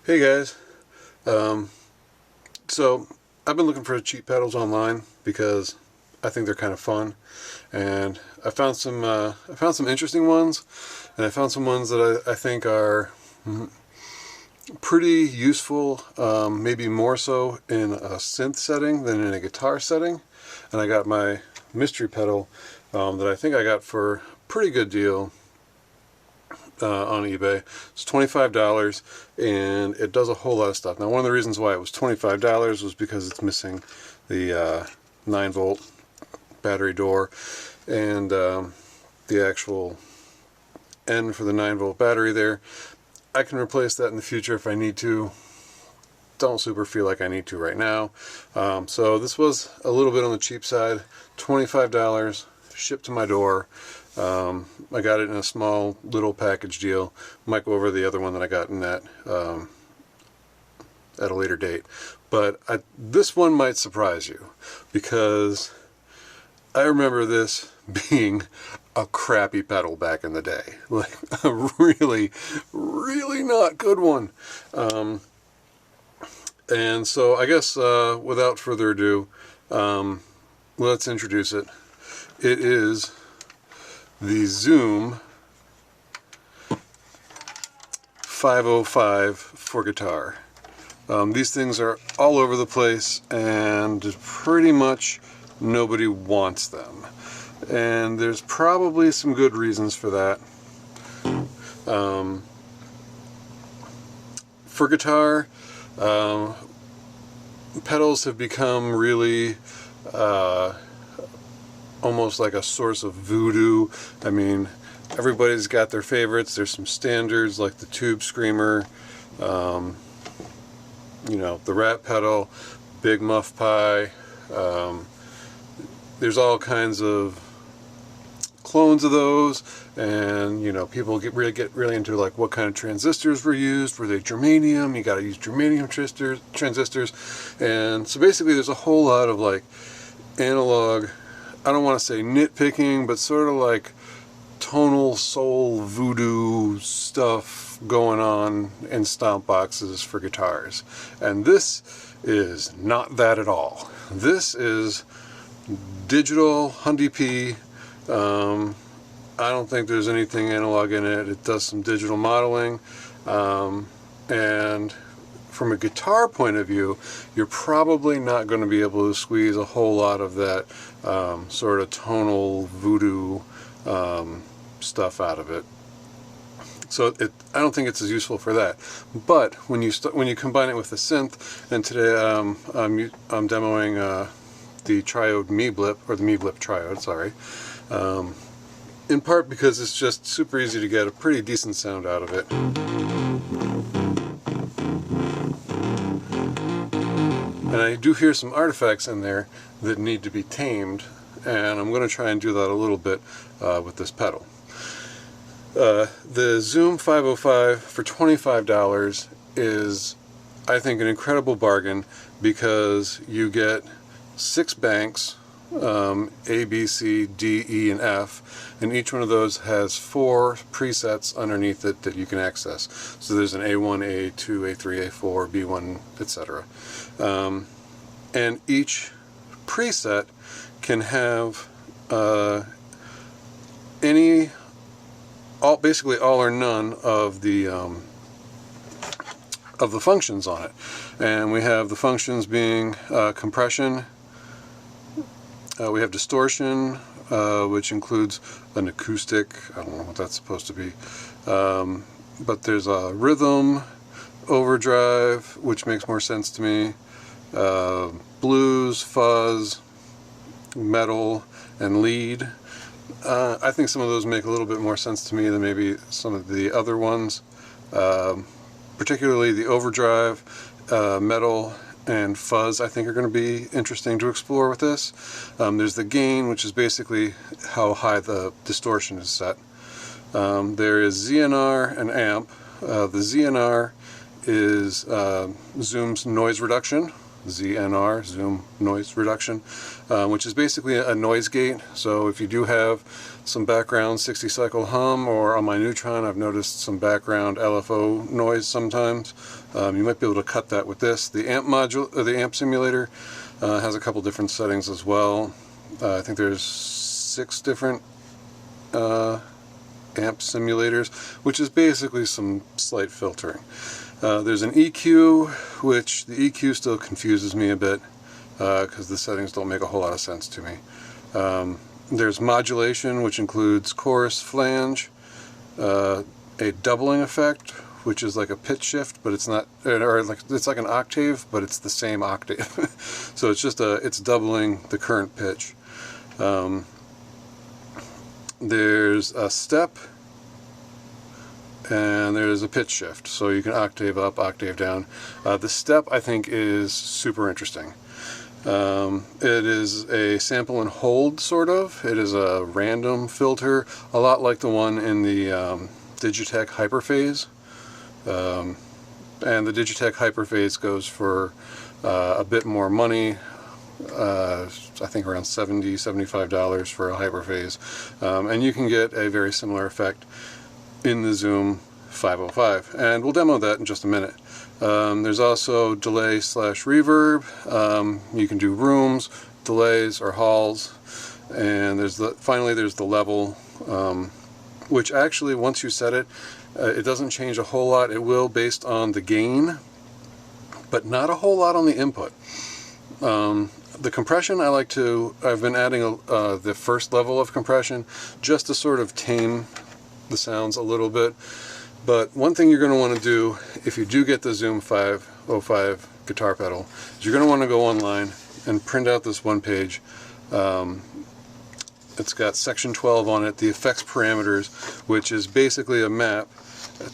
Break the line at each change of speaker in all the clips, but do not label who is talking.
Hey guys, so I've been looking for cheap pedals online because I think they're kind of fun, and I found some interesting ones, and I found some ones that I think are pretty useful, maybe more so in a synth setting than in a guitar setting. And I got my mystery pedal that I think I got for a pretty good deal on eBay. It's $25, and it does a whole lot of stuff. Now, one of the reasons why it was $25 was because it's missing the 9-volt battery door and the actual end for the 9-volt battery there. I can replace that in the future if I need to. Don't super feel like I need to right now. So this was a little bit on the cheap side. $25 shipped to my door. I got it in a small little package deal. Might go over the other one that I got in that at a later date. But this one might surprise you, because I remember this being a crappy pedal back in the day. Like a really, really not good one. And so I guess without further ado, let's introduce it. It is the Zoom 505 for guitar. These things are all over the place, and pretty much nobody wants them. And there's probably some good reasons for that. For guitar, pedals have become really almost like a source of voodoo. I mean, everybody's got their favorites. There's some standards like the Tube Screamer, you know, the Rat pedal, Big Muff Pie. There's all kinds of clones of those, and you know, people get really into like what kind of transistors were used. Were they germanium? You got to use germanium transistors, and so basically, there's a whole lot of like analog. I don't want to say nitpicking, but sort of like tonal soul voodoo stuff going on in stomp boxes for guitars. And this is not that at all. This is digital Hundy P. I don't think there's anything analog in it. It does some digital modeling. And from a guitar point of view, you're probably not going to be able to squeeze a whole lot of that sort of tonal voodoo stuff out of it. So I don't think it's as useful for that. But when you combine it with the synth, and today I'm demoing the Triode Me Blip, or the Me Blip Triode, sorry. In part because it's just super easy to get a pretty decent sound out of it. And I do hear some artifacts in there that need to be tamed, and I'm going to try and do that a little bit with this pedal. The Zoom 505 for $25 is, I think, an incredible bargain, because you get 6 banks, A, B, C, D, E, and F, and each one of those has 4 presets underneath it that you can access. So there's an A1, A2, A3, A4, B1, etc. And each preset can have basically all or none of the functions on it. And we have the functions being compression. We have distortion, which includes an acoustic. I don't know what that's supposed to be. But there's a rhythm, overdrive, which makes more sense to me. Blues, fuzz, metal, and lead. I think some of those make a little bit more sense to me than maybe some of the other ones. Particularly the overdrive, metal, and fuzz, I think, are going to be interesting to explore with this. There's the gain, which is basically how high the distortion is set. There is ZNR and amp. The ZNR is Zoom's noise reduction, ZNR, zoom noise reduction, which is basically a noise gate. So if you do have some background 60 cycle hum, or on my Neutron I've noticed some background LFO noise sometimes, you might be able to cut that with this. The amp simulator has a couple different settings as well. I think there's 6 different amp simulators, which is basically some slight filtering. There's an EQ, which the EQ still confuses me a bit because the settings don't make a whole lot of sense to me. There's modulation, which includes chorus, flange, a doubling effect, which is like a pitch shift, but it's not, or like it's like an octave, but it's the same octave. So it's just it's doubling the current pitch. There's a step, and there's a pitch shift, so you can octave up, octave down. The step, I think, is super interesting. It is a sample and hold, sort of. It is a random filter, a lot like the one in the Digitech Hyperphase. And the Digitech Hyperphase goes for a bit more money. I think around $70–$75 for a Hyperphase, and you can get a very similar effect in the Zoom 505, and we'll demo that in just a minute. There's also delay/reverb. You can do rooms, delays, or halls, and finally there's the level, which actually once you set it, it doesn't change a whole lot. It will based on the gain, but not a whole lot on the input. The compression, I've been adding the first level of compression just to sort of tame the sounds a little bit. But one thing you're going to want to do if you do get the Zoom 505 guitar pedal is you're going to want to go online and print out this one page. It's got section 12 on it, the effects parameters, which is basically a map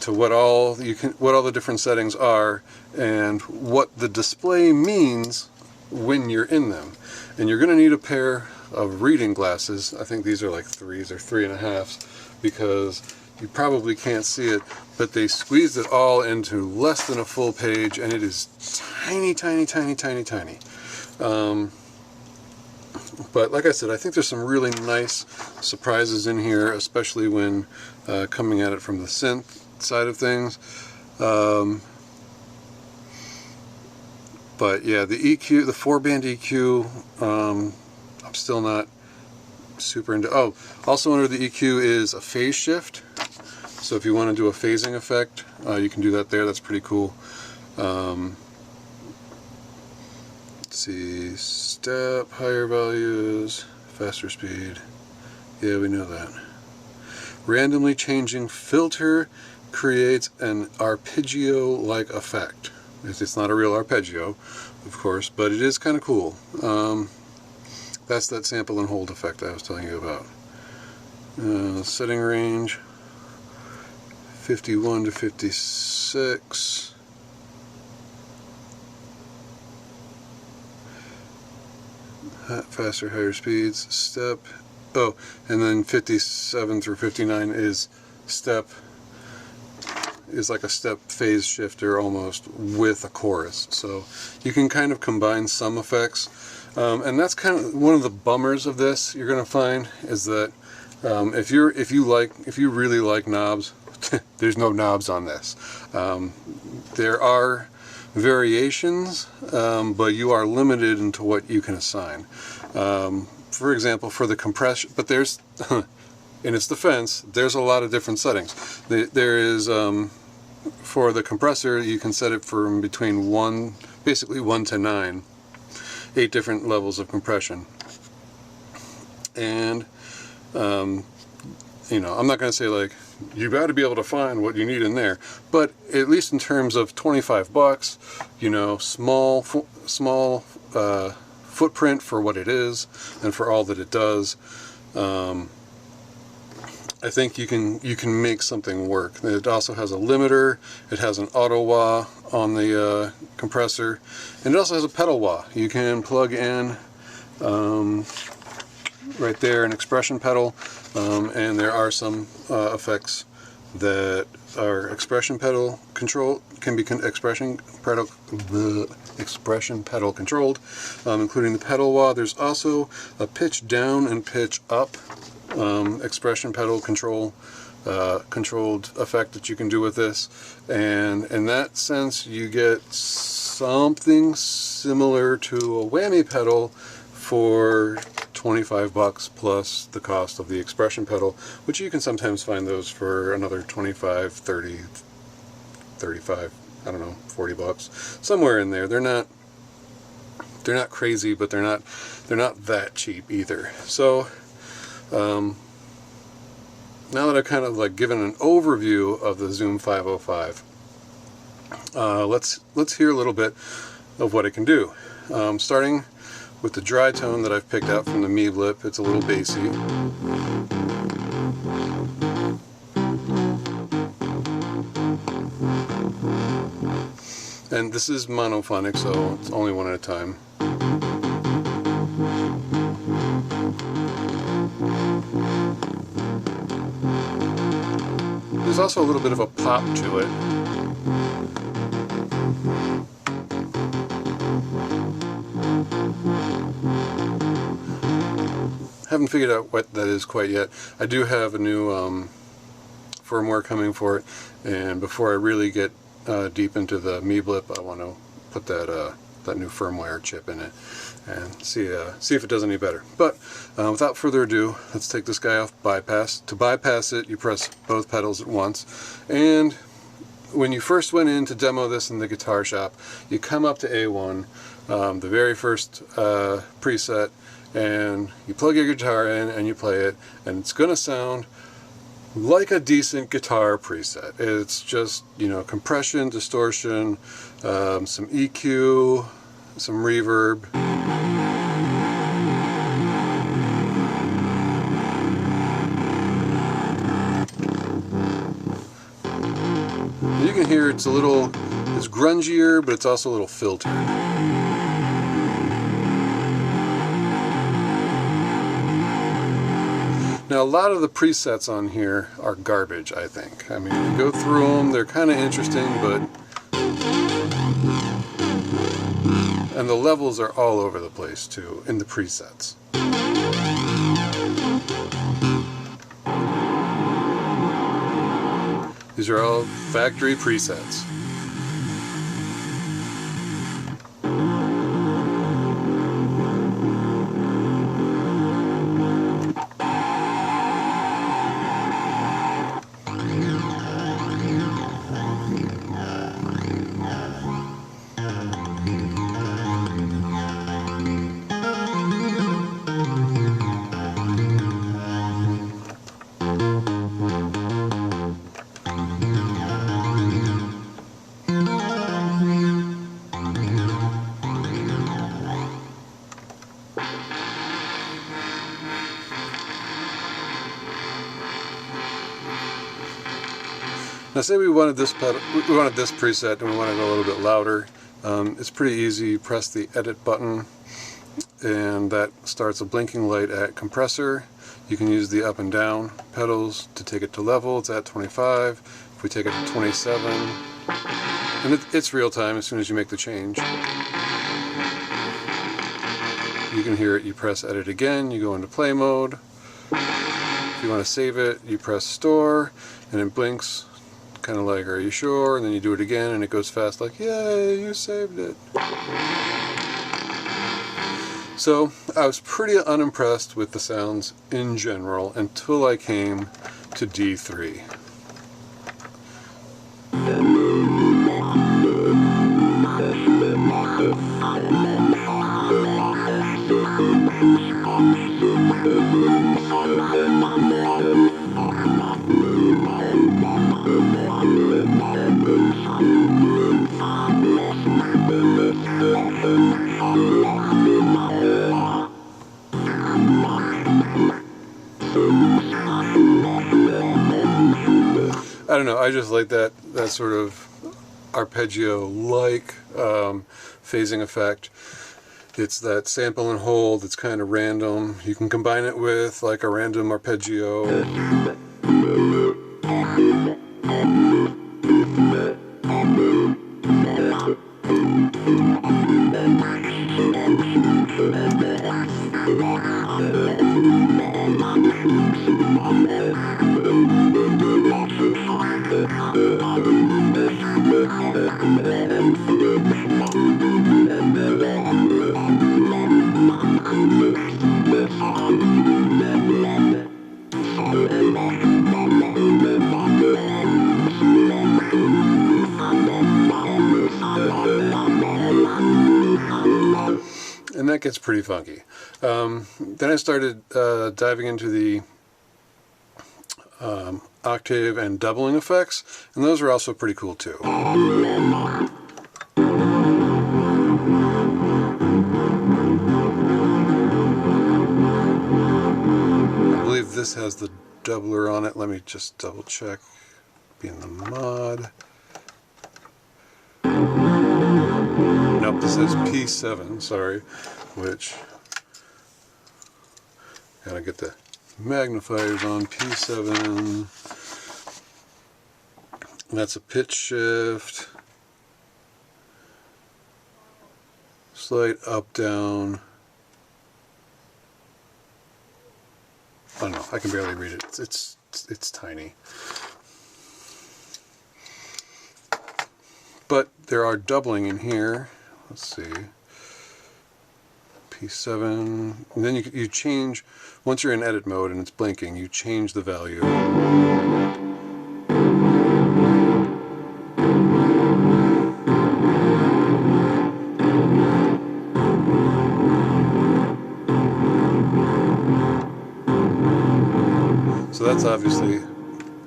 to what all the different settings are and what the display means when you're in them. And you're going to need a pair of reading glasses. I think these are like 3s or 3.5s, because you probably can't see it, but they squeezed it all into less than a full page, and it is tiny, tiny, tiny, tiny, tiny. But like I said, I think there's some really nice surprises in here, especially when coming at it from the synth side of things. But yeah, the EQ, the 4-band EQ, I'm still not super into. Oh, also under the EQ is a phase shift. So if you want to do a phasing effect, you can do that there. That's pretty cool. Let's see, step, higher values, faster speed. Yeah, we know that. Randomly changing filter creates an arpeggio-like effect. It's not a real arpeggio, of course, but it is kind of cool. That's that sample and hold effect I was telling you about. Setting range 51 to 56. Faster, higher speeds, step. Oh, and then 57 through 59 is step. Is like a step phase shifter almost with a chorus, so you can kind of combine some effects, and that's kind of one of the bummers of this. You're going to find is that if you really like knobs, there's no knobs on this. There are variations, but you are limited into what you can assign. For example, for the compression, but there's in its defense, there's a lot of different settings. There is for the compressor, you can set it from between basically 1 to 9, 8 different levels of compression. And you know, I'm not going to say like you got to be able to find what you need in there, but at least in terms of $25, you know, small footprint for what it is and for all that it does. I think you can make something work. It also has a limiter. It has an auto wah on the compressor, and it also has a pedal wah. You can plug in right there an expression pedal, and there are some effects that are expression pedal control, can be expression pedal controlled, including the pedal wah. There's also a pitch down and pitch up expression pedal controlled effect that you can do with this, and in that sense you get something similar to a whammy pedal for $25 plus the cost of the expression pedal, which you can sometimes find those for another 25, 30, 35, I don't know, $40, somewhere in there. They're not crazy, but they're not that cheap either. So now that I've kind of like given an overview of the Zoom 505, let's hear a little bit of what it can do. Starting with the dry tone that I've picked out from the Meeblip. It's a little bassy. And this is monophonic, so it's only one at a time. There's also a little bit of a pop to it. Haven't figured out what that is quite yet. I do have a new firmware coming for it, and before I really get deep into the Meeblip, I want to put that new firmware chip in it and see if it does any better. But without further ado, let's take this guy off bypass. To bypass it, you press both pedals at once, and when you first went in to demo this in the guitar shop, you come up to A1, the very first preset, and you plug your guitar in and you play it, and it's gonna sound like a decent guitar preset. It's just, you know, compression, distortion, some EQ, some reverb. You can hear it's grungier, but it's also a little filtered. Now, a lot of the presets on here are garbage, I think. I mean, if you go through them, they're kind of interesting, but... And the levels are all over the place, too, in the presets. These are all factory presets. Now, say we wanted this preset and we want to go a little bit louder. It's pretty easy. You press the edit button, and that starts a blinking light at compressor. You can use the up and down pedals to take it to level. It's at 25. If we take it to 27, and it's real time as soon as you make the change. You can hear it. You press edit again. You go into play mode. If you want to save it, you press store, and it blinks. Kind of like, are you sure? And then you do it again and it goes fast, like, yay, you saved it. So I was pretty unimpressed with the sounds in general until I came to D3. I don't know, I just like that sort of arpeggio-like phasing effect. It's that sample and hold, it's kind of random. You can combine it with like a random arpeggio. And that gets pretty funky. Then I started diving into the octave and doubling effects, and those are also pretty cool too. I believe this has the doubler on it. Let me just double check. Be in the mod. Nope, this says P7, sorry, which, gotta get the magnifiers on. P7, that's a pitch shift, slight up, down, I don't know, I can barely read it, it's tiny. But there are doubling in here. Let's see. P7. And then you change, once you're in edit mode and it's blinking, you change the value. So that's obviously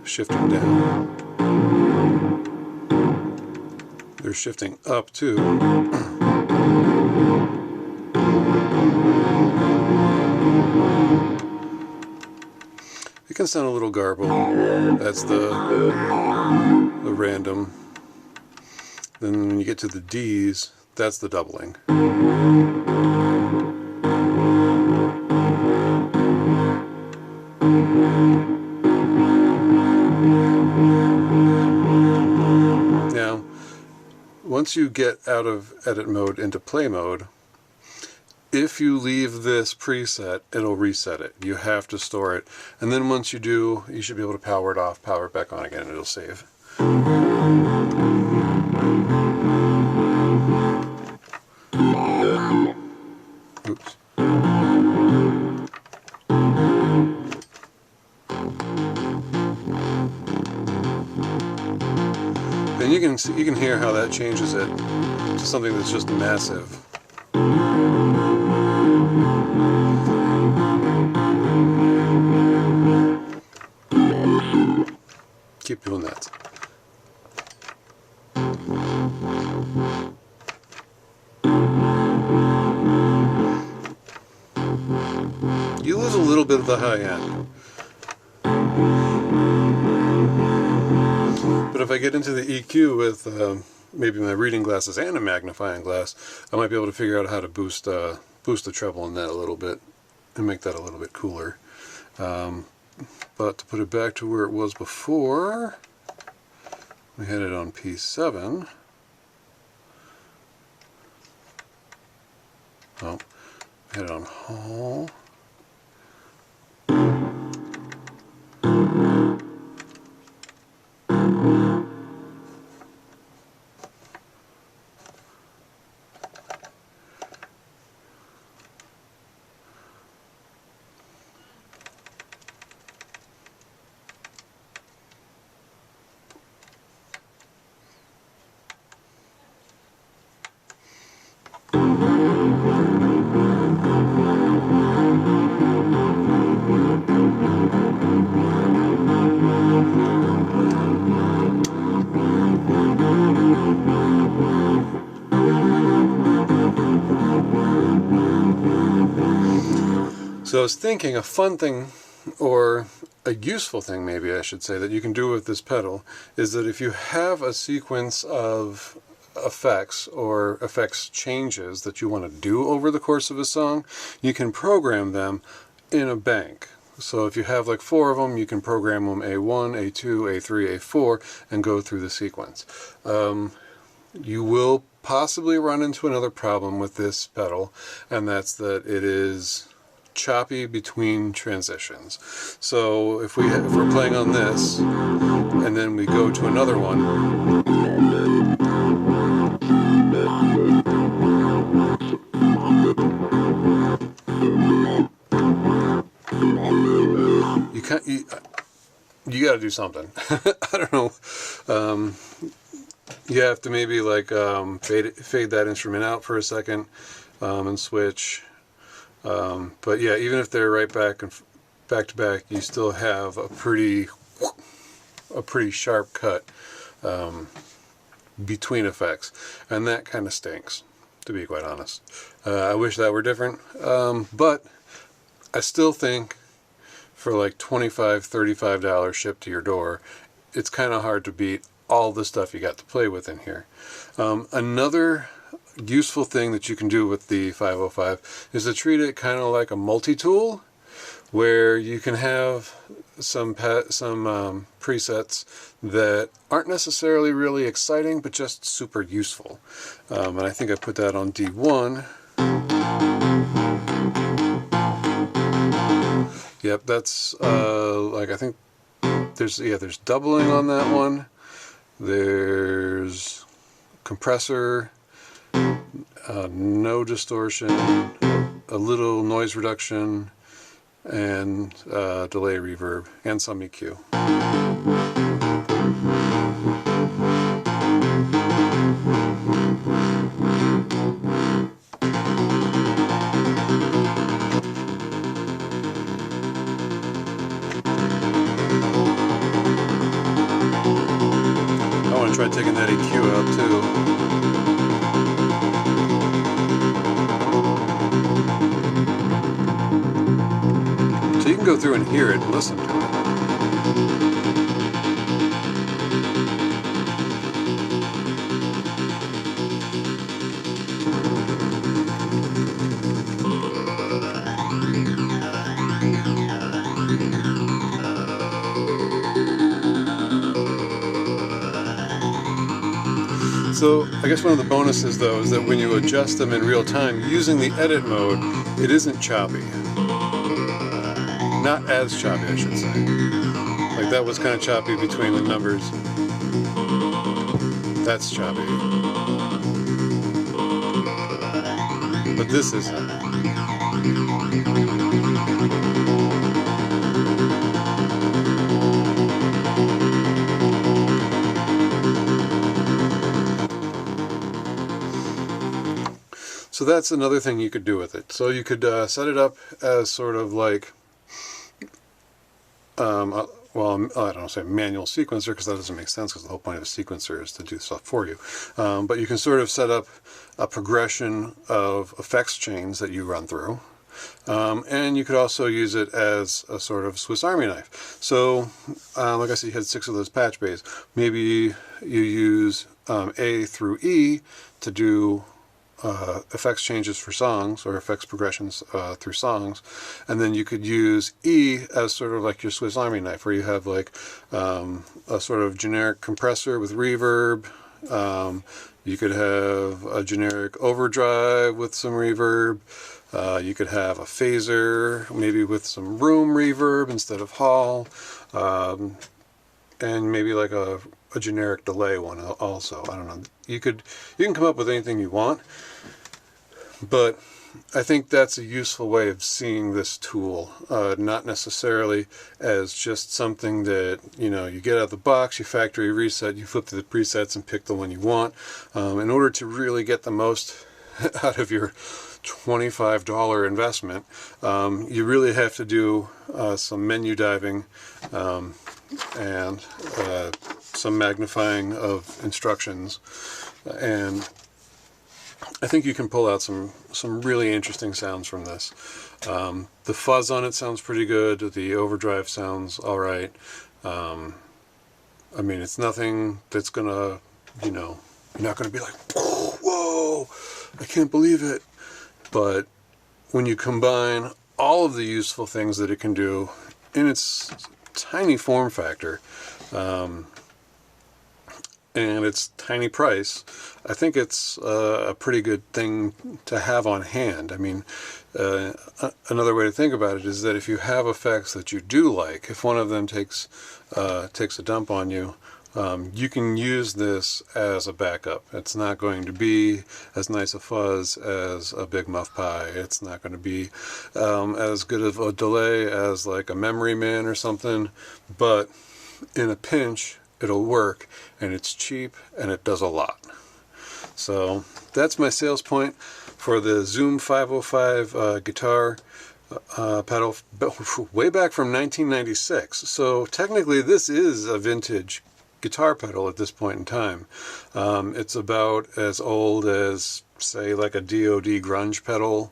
shifting down. They're shifting up too. It can sound a little garbled. That's the random. Then when you get to the D's, that's the doubling. Now, once you get out of edit mode into play mode, if you leave this preset, it'll reset it. You have to store it. And then once you do, you should be able to power it off, power it back on again, and it'll save. Oops. And you can hear how that changes it to something that's just massive. Keep doing that. You lose a little bit of the high end. But if I get into the EQ with maybe my reading glasses and a magnifying glass, I might be able to figure out how to boost the treble in that a little bit and make that a little bit cooler. But to put it back to where it was before, we had it on P7. Oh, we had it on Hall. So I was thinking a fun thing, or a useful thing maybe I should say, that you can do with this pedal is that if you have a sequence of effects or effects changes that you want to do over the course of a song, you can program them in a bank. So if you have like 4 of them, you can program them A1, A2, A3, A4 and go through the sequence. You will possibly run into another problem with this pedal, and that's that it is choppy between transitions. So if we're playing on this and then we go to another one. You got to do something. I don't know. You have to maybe like fade that instrument out for a second and switch. But yeah, even if they're right back and back to back, you still have a pretty sharp cut between effects, and that kind of stinks, to be quite honest. I wish that were different, but I still think for like $25, $35 shipped to your door, it's kind of hard to beat all the stuff you got to play with in here. Another useful thing that you can do with the 505 is to treat it kind of like a multi-tool, where you can have some presets that aren't necessarily really exciting, but just super useful. And I think I put that on D1. Yep, that's like, I think there's doubling on that one. There's compressor, no distortion, a little noise reduction, and delay reverb, and some EQ. I want to try taking that EQ out too. So you can go through and hear it and listen to it. So I guess one of the bonuses though is that when you adjust them in real time using the edit mode, it isn't choppy. Not as choppy, I should say. Like that was kind of choppy between the numbers. That's choppy. But this isn't. So that's another thing you could do with it. So you could set it up as sort of like, well, I don't say manual sequencer, because that doesn't make sense, because the whole point of a sequencer is to do stuff for you. But you can sort of set up a progression of effects chains that you run through. And you could also use it as a sort of Swiss Army knife. So, like I said, you had 6 of those patch bays. Maybe you use A through E to do effects changes for songs, or effects progressions through songs, and then you could use E as sort of like your Swiss Army knife, where you have like a sort of generic compressor with reverb. You could have a generic overdrive with some reverb. You could have a phaser, maybe with some room reverb instead of hall, and maybe like a generic delay one also. I don't know. You can come up with anything you want, but I think that's a useful way of seeing this tool, not necessarily as just something that, you know, you get out of the box, you factory reset, you flip to the presets and pick the one you want. In order to really get the most out of your $25 investment, you really have to do some menu diving and some magnifying of instructions, and I think you can pull out some really interesting sounds from this. The fuzz on it sounds pretty good. The overdrive sounds all right. I mean, it's nothing that's gonna, you know, you're not gonna be like, whoa, I can't believe it. But when you combine all of the useful things that it can do in its tiny form factor, and its tiny price, I think it's a pretty good thing to have on hand. I mean, another way to think about it is that if you have effects that you do like, if one of them takes a dump on you, you can use this as a backup. It's not going to be as nice a fuzz as a Big Muff Pi. It's not going to be as good of a delay as like a Memory Man or something, but in a pinch, it'll work, and it's cheap, and it does a lot. So that's my sales point for the Zoom 505 guitar pedal, way back from 1996. So technically this is a vintage guitar pedal at this point in time. It's about as old as, say, like a DoD Grunge pedal,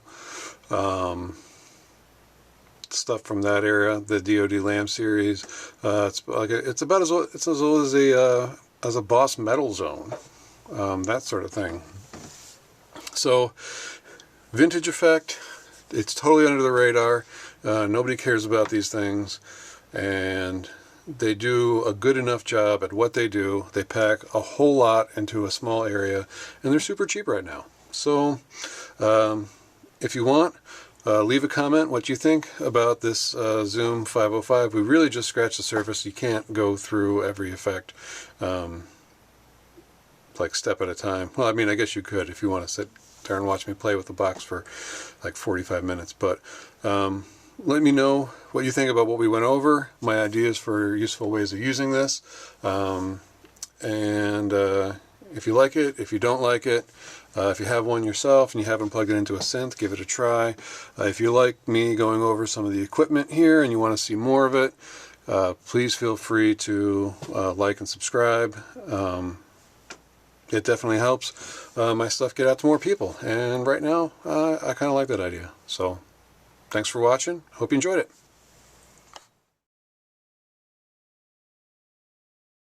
stuff from that era, the DoD Lamb series. It's about as old, it's as old as a Boss Metal Zone, that sort of thing. So vintage effect, it's totally under the radar. Nobody cares about these things, and they do a good enough job at what they do. They pack a whole lot into a small area, and they're super cheap right now. So if you want, leave a comment what you think about this Zoom 505. We really just scratched the surface. You can't go through every effect like step at a time. Well, I mean, I guess you could if you want to sit there and watch me play with the box for like 45 minutes. But let me know what you think about what we went over, my ideas for useful ways of using this. And if you like it, if you don't like it, if you have one yourself and you haven't plugged it into a synth, give it a try. If you like me going over some of the equipment here and you want to see more of it, please feel free to like and subscribe. It definitely helps my stuff get out to more people. And right now, I kind of like that idea. So thanks for watching. Hope you enjoyed it.